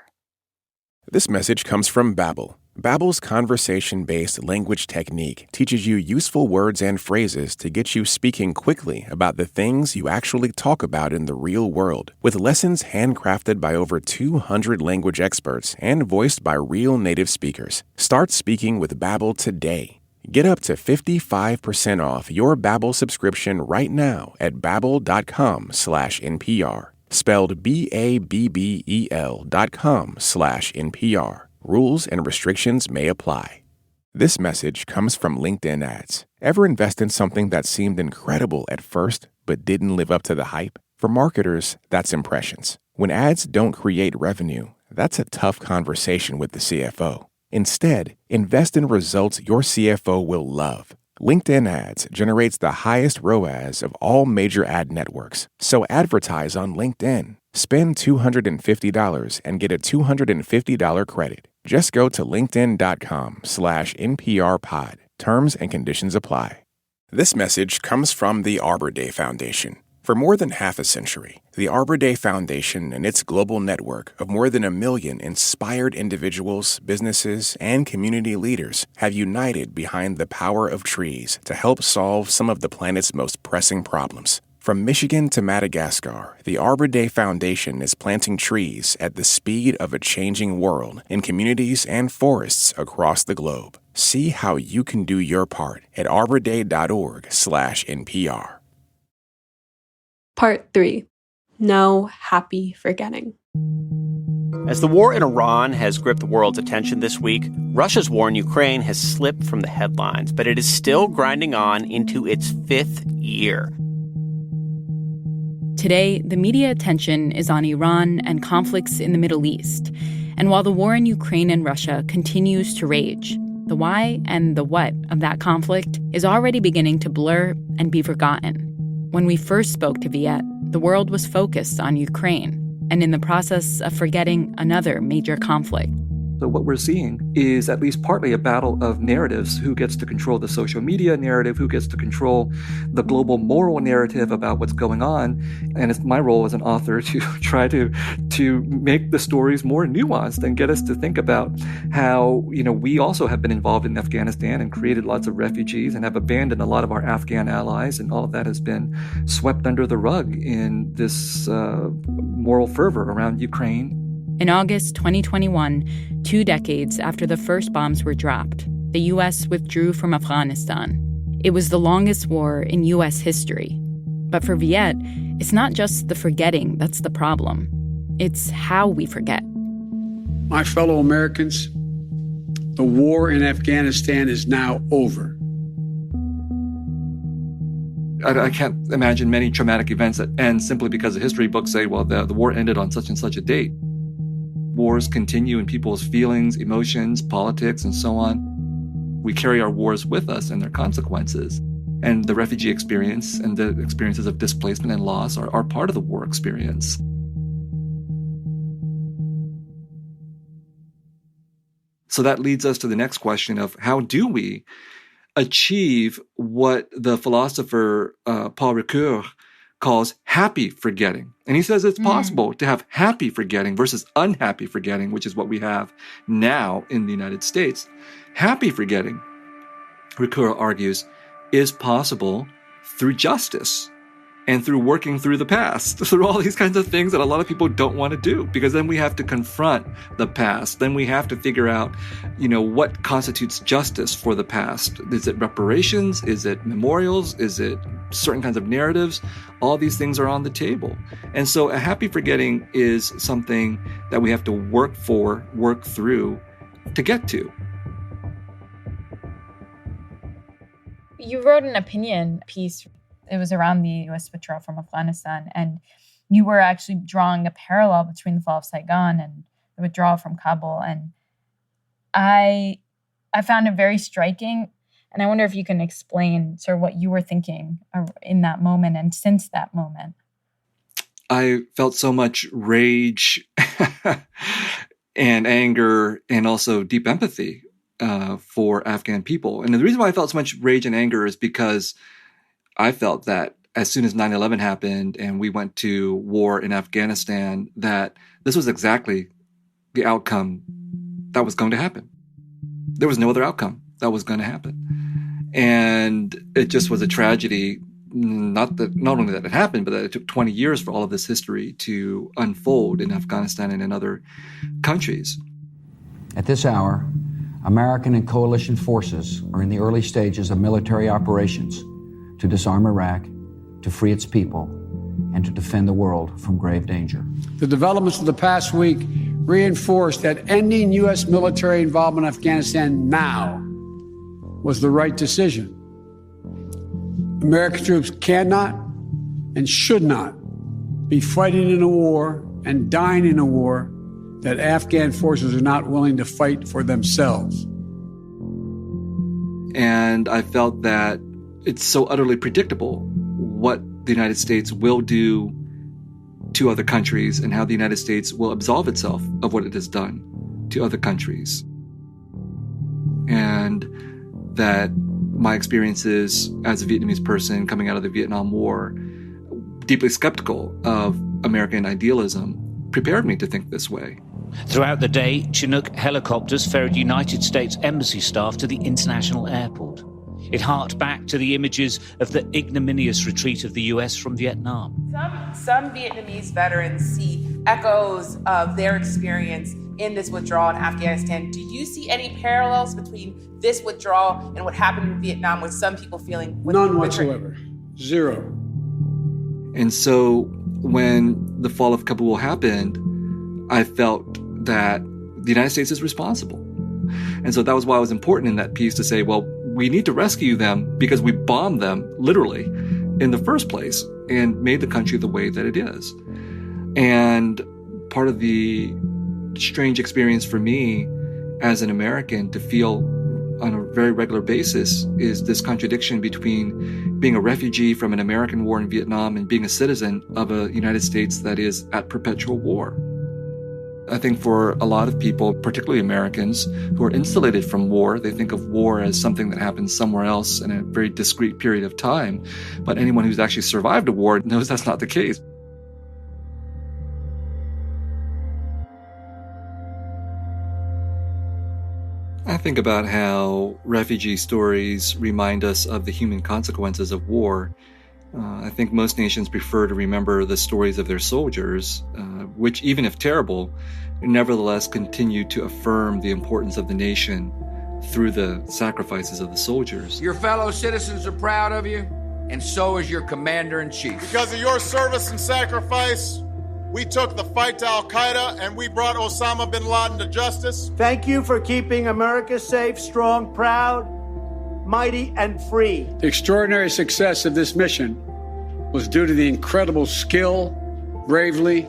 S1: This message comes from Babbel. Babbel's conversation-based language technique teaches you useful words and phrases to get you speaking quickly about the things you actually talk about in the real world, with lessons handcrafted by over 200 language experts and voiced by real native speakers. Start speaking with Babbel today. Get up to 55% off your Babbel subscription right now at babbel.com/NPR. Spelled BABBEL.com/NPR. Rules and restrictions may apply. This message comes from LinkedIn Ads. Ever invest in something that seemed incredible at first but didn't live up to the hype? For marketers, that's impressions. When ads don't create revenue, that's a tough conversation with the CFO. Instead, invest in results your CFO will love. LinkedIn Ads generates the highest ROAS of all major ad networks. So advertise on LinkedIn. Spend $250 and get a $250 credit. Just go to linkedin.com/NPRpod. Terms and conditions apply. This message comes from the Arbor Day Foundation. For more than half a century, the Arbor Day Foundation and its global network of more than 1 million inspired individuals, businesses, and community leaders have united behind the power of trees to help solve some of the planet's most pressing problems. From Michigan to Madagascar, the Arbor Day Foundation is planting trees at the speed of a changing world in communities and forests across the globe. See how you can do your part at arborday.org/NPR.
S2: Part 3. No happy forgetting.
S8: As the war in Iran has gripped the world's attention this week, Russia's war in Ukraine has slipped from the headlines, but it is still grinding on into its 5th year.
S4: Today, the media attention is on Iran and conflicts in the Middle East. And while the war in Ukraine and Russia continues to rage, the why and the what of that conflict is already beginning to blur and be forgotten. When we first spoke to Viet, the world was focused on Ukraine and in the process of forgetting another major conflict.
S3: So what we're seeing is at least partly a battle of narratives. Who gets to control the social media narrative? Who gets to control the global moral narrative about what's going on? And it's my role as an author to try to make the stories more nuanced and get us to think about how, we also have been involved in Afghanistan and created lots of refugees and have abandoned a lot of our Afghan allies. And all of that has been swept under the rug in this moral fervor around Ukraine.
S4: In August 2021, 2 decades after the first bombs were dropped, the U.S. withdrew from Afghanistan. It was the longest war in U.S. history. But for Viet, it's not just the forgetting that's the problem. It's how we forget.
S21: My fellow Americans, the war in Afghanistan is now over.
S3: I can't imagine many traumatic events that end simply because the history books say, well, the war ended on such and such a date. Wars continue in people's feelings, emotions, politics, and so on. We carry our wars with us and their consequences. And the refugee experience and the experiences of displacement and loss are part of the war experience. So that leads us to the next question of how do we achieve what the philosopher Paul Ricoeur calls happy forgetting. And he says it's possible to have happy forgetting versus unhappy forgetting, which is what we have now in the United States. Happy forgetting, Ricoeur argues, is possible through justice and through working through the past, through all these kinds of things that a lot of people don't want to do, because then we have to confront the past. Then we have to figure out, what constitutes justice for the past. Is it reparations? Is it memorials? Is it certain kinds of narratives? All these things are on the table. And so a happy forgetting is something that we have to work through to get to.
S15: You wrote an opinion piece. It was around the U.S. withdrawal from Afghanistan, and you were actually drawing a parallel between the fall of Saigon and the withdrawal from Kabul. And I found it very striking, and I wonder if you can explain sort of what you were thinking in that moment and since that moment.
S3: I felt so much rage and anger and also deep empathy for Afghan people. And the reason why I felt so much rage and anger is because I felt that as soon as 9/11 happened and we went to war in Afghanistan, that this was exactly the outcome that was going to happen. There was no other outcome that was going to happen. And it just was a tragedy, not only that it happened, but that it took 20 years for all of this history to unfold in Afghanistan and in other countries.
S22: At this hour, American and coalition forces are in the early stages of military operations to disarm Iraq, to free its people, and to defend the world from grave danger.
S21: The developments of the past week reinforced that ending U.S. military involvement in Afghanistan now was the right decision. American troops cannot and should not be fighting in a war and dying in a war that Afghan forces are not willing to fight for themselves.
S3: And I felt that it's so utterly predictable what the United States will do to other countries and how the United States will absolve itself of what it has done to other countries. And that my experiences as a Vietnamese person coming out of the Vietnam War, deeply skeptical of American idealism, prepared me to think this way.
S23: Throughout the day, Chinook helicopters ferried United States Embassy staff to the international airport. It harked back to the images of the ignominious retreat of the U.S. from Vietnam.
S24: Some Vietnamese veterans see echoes of their experience in this withdrawal in Afghanistan. Do you see any parallels between this withdrawal and what happened in Vietnam with some people feeling?
S21: None whatsoever. Zero.
S3: And so when the fall of Kabul happened, I felt that the United States is responsible. And so that was why it was important in that piece to say, well, we need to rescue them because we bombed them, literally, in the first place and made the country the way that it is. And part of the strange experience for me as an American to feel on a very regular basis is this contradiction between being a refugee from an American war in Vietnam and being a citizen of a United States that is at perpetual war. I think for a lot of people, particularly Americans, who are insulated from war, they think of war as something that happens somewhere else in a very discrete period of time. But anyone who's actually survived a war knows that's not the case. I think about how refugee stories remind us of the human consequences of war I think most nations prefer to remember the stories of their soldiers, which, even if terrible, nevertheless continue to affirm the importance of the nation through the sacrifices of the soldiers.
S6: Your fellow citizens are proud of you, and so is your commander-in-chief.
S7: Because of your service and sacrifice, we took the fight to Al-Qaeda and we brought Osama bin Laden to justice.
S9: Thank you for keeping America safe, strong, proud, mighty, and free.
S21: The extraordinary success of this mission was due to the incredible skill, bravery,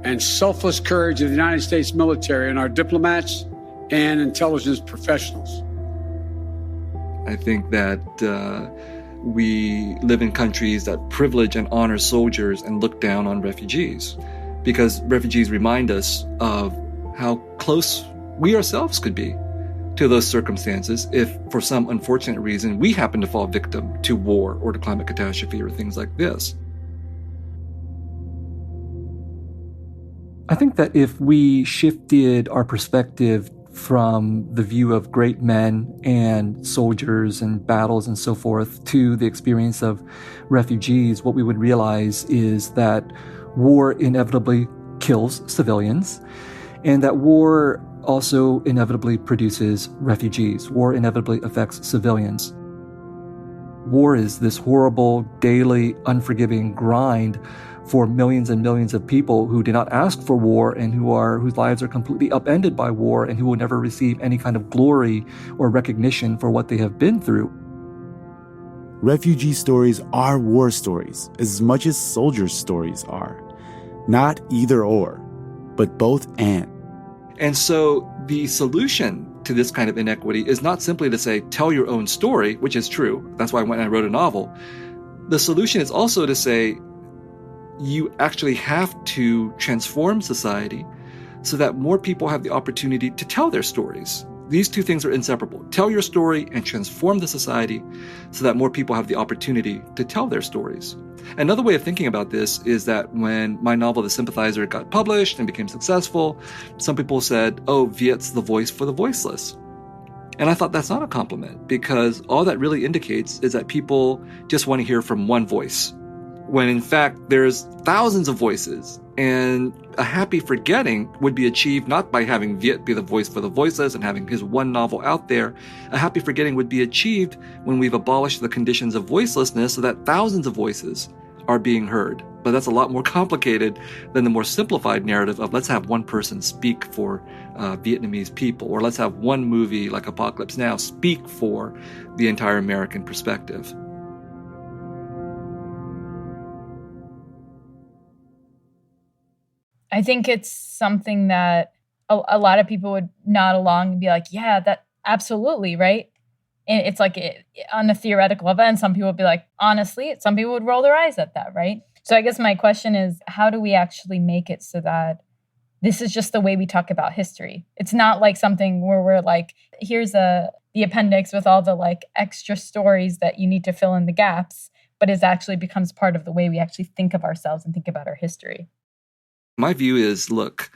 S21: and selfless courage of the United States military and our diplomats and intelligence professionals.
S3: I think that we live in countries that privilege and honor soldiers and look down on refugees, because refugees remind us of how close we ourselves could be to those circumstances if, for some unfortunate reason, we happen to fall victim to war or to climate catastrophe or things like this.
S10: I think that if we shifted our perspective from the view of great men and soldiers and battles and so forth to the experience of refugees, what we would realize is that war inevitably kills civilians, and that war also inevitably produces refugees. War inevitably affects civilians. War is this horrible, daily, unforgiving grind for millions and millions of people who did not ask for war and whose lives are completely upended by war and who will never receive any kind of glory or recognition for what they have been through.
S5: Refugee stories are war stories as much as soldiers' stories are. Not either or, but both and.
S3: And so the solution to this kind of inequity is not simply to say, tell your own story, which is true. That's why when I wrote a novel. The solution is also to say, you actually have to transform society so that more people have the opportunity to tell their stories. These two things are inseparable. Tell your story and transform the society so that more people have the opportunity to tell their stories. Another way of thinking about this is that when my novel, The Sympathizer, got published and became successful, some people said, oh, Viet's the voice for the voiceless. And I thought that's not a compliment, because all that really indicates is that people just want to hear from one voice, when in fact there's thousands of voices. And a happy forgetting would be achieved not by having Viet be the voice for the voiceless and having his one novel out there. A happy forgetting would be achieved when we've abolished the conditions of voicelessness so that thousands of voices are being heard. But that's a lot more complicated than the more simplified narrative of let's have one person speak for Vietnamese people, or let's have one movie like Apocalypse Now speak for the entire American perspective.
S15: I think it's something that a lot of people would nod along and be like, yeah, that absolutely, right? And it's like on a theoretical level, and some people would be like, honestly, some people would roll their eyes at that, right? So I guess my question is, how do we actually make it so that this is just the way we talk about history? It's not like something where we're like, here's the appendix with all the like extra stories that you need to fill in the gaps, but it actually becomes part of the way we actually think of ourselves and think about our history.
S3: My view is, look,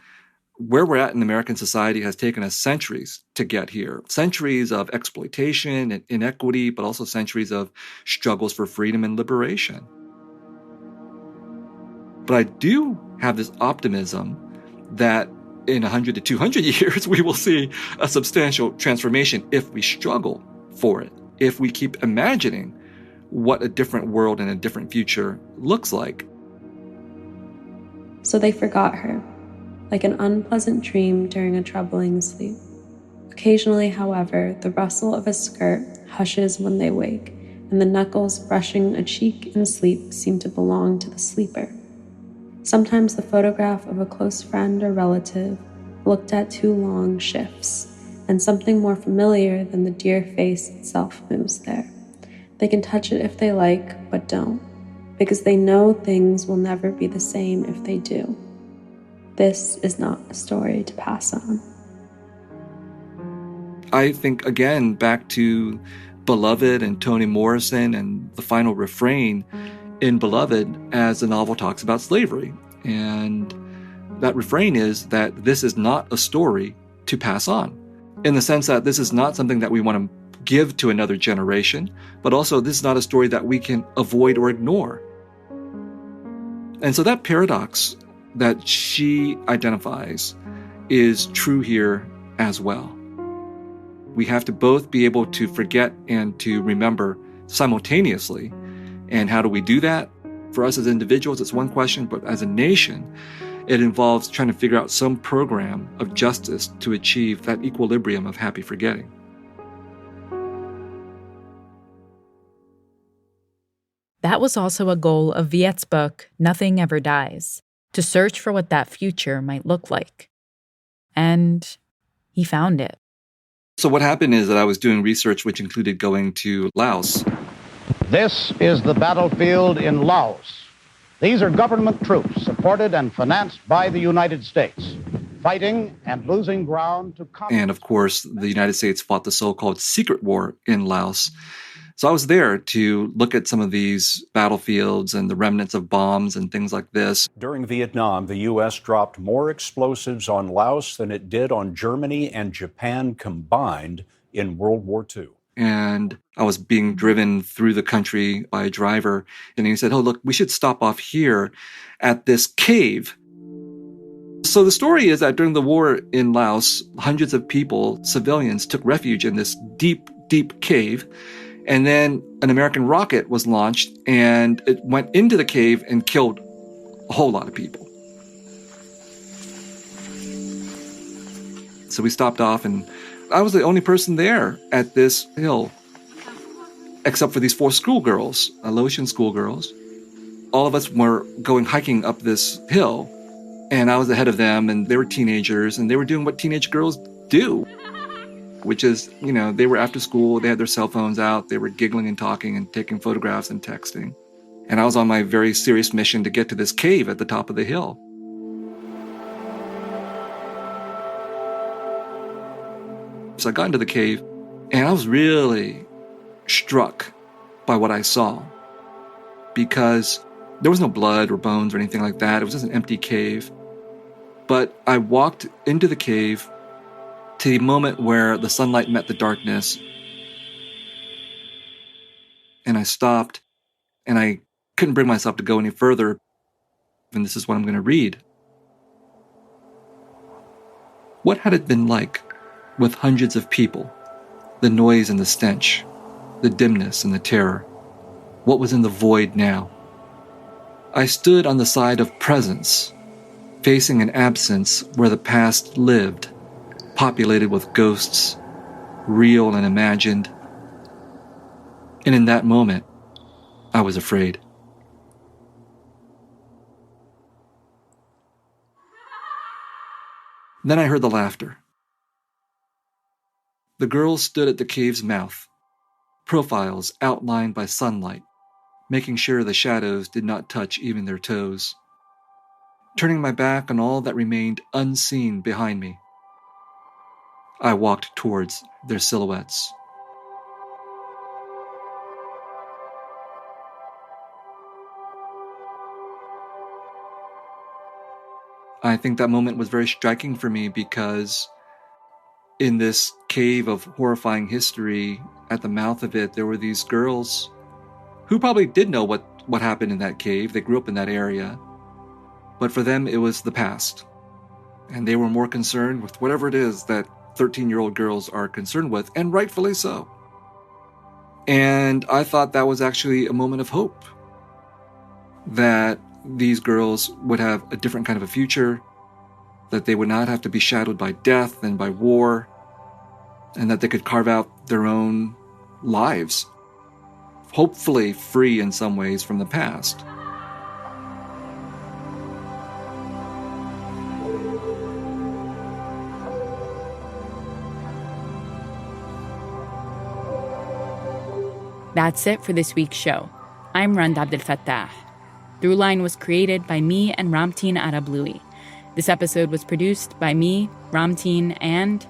S3: where we're at in American society has taken us centuries to get here. Centuries of exploitation and inequity, but also centuries of struggles for freedom and liberation. But I do have this optimism that in 100 to 200 years, we will see a substantial transformation if we struggle for it, if we keep imagining what a different world and a different future looks like.
S2: So they forgot her, like an unpleasant dream during a troubling sleep. Occasionally, however, the rustle of a skirt hushes when they wake, and the knuckles brushing a cheek in sleep seem to belong to the sleeper. Sometimes the photograph of a close friend or relative looked at too long shifts, and something more familiar than the dear face itself moves there. They can touch it if they like, but don't, because they know things will never be the same if they do. This is not a story to pass on.
S3: I think, again, back to Beloved and Toni Morrison and the final refrain in Beloved as the novel talks about slavery. And that refrain is that this is not a story to pass on, in the sense that this is not something that we want to give to another generation, but also this is not a story that we can avoid or ignore. And so that paradox that she identifies is true here as well. We have to both be able to forget and to remember simultaneously. And how do we do that? For us as individuals, it's one question, but as a nation, it involves trying to figure out some program of justice to achieve that equilibrium of happy forgetting.
S4: That was also a goal of Viet's book, Nothing Ever Dies, to search for what that future might look like. And he found it.
S3: So what happened is that I was doing research which included going to Laos.
S11: This is the battlefield in Laos. These are government troops supported and financed by the United States, fighting and losing ground to combat.
S3: And of course, the United States fought the so-called secret war in Laos. So I was there to look at some of these battlefields and the remnants of bombs and things like this.
S12: During Vietnam, the U.S. dropped more explosives on Laos than it did on Germany and Japan combined in World War II.
S3: And I was being driven through the country by a driver. And he said, oh, look, we should stop off here at this cave. So the story is that during the war in Laos, hundreds of people, civilians, took refuge in this deep, deep cave. And then an American rocket was launched, and it went into the cave and killed a whole lot of people. So we stopped off, and I was the only person there at this hill, except for these 4 schoolgirls, Laotian schoolgirls. All of us were going hiking up this hill, and I was ahead of them, and they were teenagers, and they were doing what teenage girls do, which is, they were after school, they had their cell phones out, they were giggling and talking and taking photographs and texting. And I was on my very serious mission to get to this cave at the top of the hill. So I got into the cave, and I was really struck by what I saw, because there was no blood or bones or anything like that. It was just an empty cave. But I walked into the cave to the moment where the sunlight met the darkness, and I stopped, and I couldn't bring myself to go any further. And this is what I'm going to read. What had it been like with hundreds of people, the noise and the stench, the dimness and the terror? What was in the void now? I stood on the side of presence, facing an absence where the past lived, populated with ghosts, real and imagined. And in that moment, I was afraid. Then I heard the laughter. The girls stood at the cave's mouth, profiles outlined by sunlight, making sure the shadows did not touch even their toes. Turning my back on all that remained unseen behind me, I walked towards their silhouettes. I think that moment was very striking for me because in this cave of horrifying history, at the mouth of it, there were these girls who probably did know what happened in that cave. They grew up in that area. But for them, it was the past. And they were more concerned with whatever it is that 13-year-old girls are concerned with, and rightfully so. And I thought that was actually a moment of hope, that these girls would have a different kind of a future, that they would not have to be shadowed by death and by war, and that they could carve out their own lives, hopefully free in some ways from the past.
S4: That's it for this week's show. I'm Rand Abdel Fattah. Throughline was created by me and Ramtin Arablouei. This episode was produced by me, Ramtin, and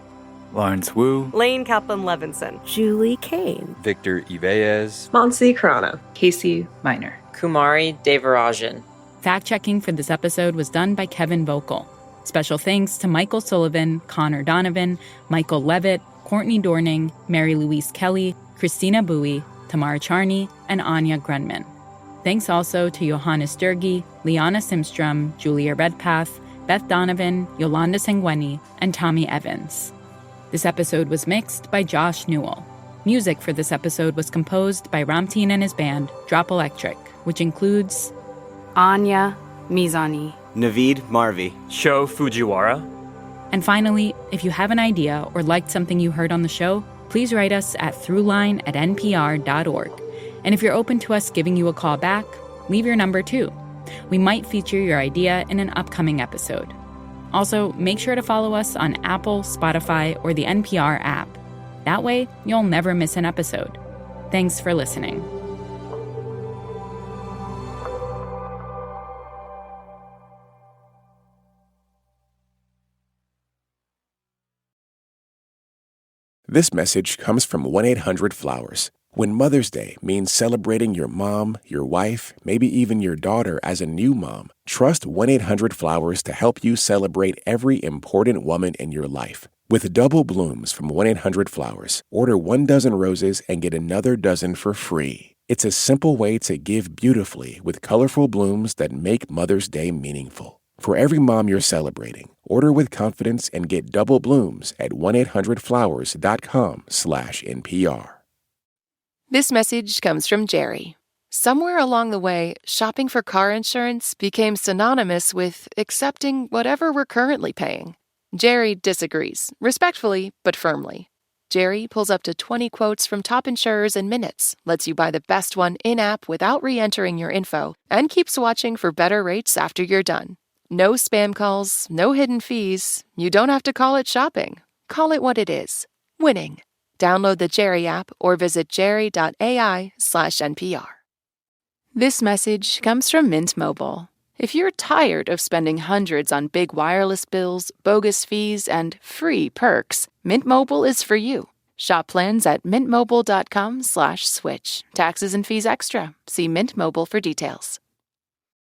S13: Lawrence Wu,
S14: Lane Kaplan-Levinson,
S25: Julie Kane,
S13: Victor Ibeez,
S25: Monsi Krana,
S26: Casey Minor,
S27: Kumari Devarajan.
S4: Fact-checking for this episode was done by Kevin Vogel. Special thanks to Michael Sullivan, Connor Donovan, Michael Levitt, Courtney Dorning, Mary Louise Kelly, Christina Bowie, Tamara Charney, and Anya Grunman. Thanks also to Johannes Durgi, Liana Simstrom, Julia Redpath, Beth Donovan, Yolanda Sangweni, and Tommy Evans. This episode was mixed by Josh Newell. Music for this episode was composed by Ramteen and his band, Drop Electric, which includes
S14: Anya Mizani,
S16: Naveed Marvi,
S17: Sho Fujiwara.
S4: And finally, if you have an idea or liked something you heard on the show, please write us at throughline@npr.org. And if you're open to us giving you a call back, leave your number too. We might feature your idea in an upcoming episode. Also, make sure to follow us on Apple, Spotify, or the NPR app. That way, you'll never miss an episode. Thanks for listening.
S1: This message comes from 1-800-Flowers. When Mother's Day means celebrating your mom, your wife, maybe even your daughter as a new mom, trust 1-800-Flowers to help you celebrate every important woman in your life. With double blooms from 1-800-Flowers, order 1 dozen roses and get another dozen for free. It's a simple way to give beautifully with colorful blooms that make Mother's Day meaningful. For every mom you're celebrating, order with confidence and get double blooms at 1-800-Flowers.com/NPR.
S18: This message comes from Jerry. Somewhere along the way, shopping for car insurance became synonymous with accepting whatever we're currently paying. Jerry disagrees, respectfully but firmly. Jerry pulls up to 20 quotes from top insurers in minutes, lets you buy the best one in-app without re-entering your info, and keeps watching for better rates after you're done. No spam calls, no hidden fees. You don't have to call it shopping. Call it what it is. Winning. Download the Jerry app or visit jerry.ai/NPR. This message comes from Mint Mobile. If you're tired of spending hundreds on big wireless bills, bogus fees, and free perks, Mint Mobile is for you. Shop plans at mintmobile.com/switch. Taxes and fees extra. See Mint Mobile for details.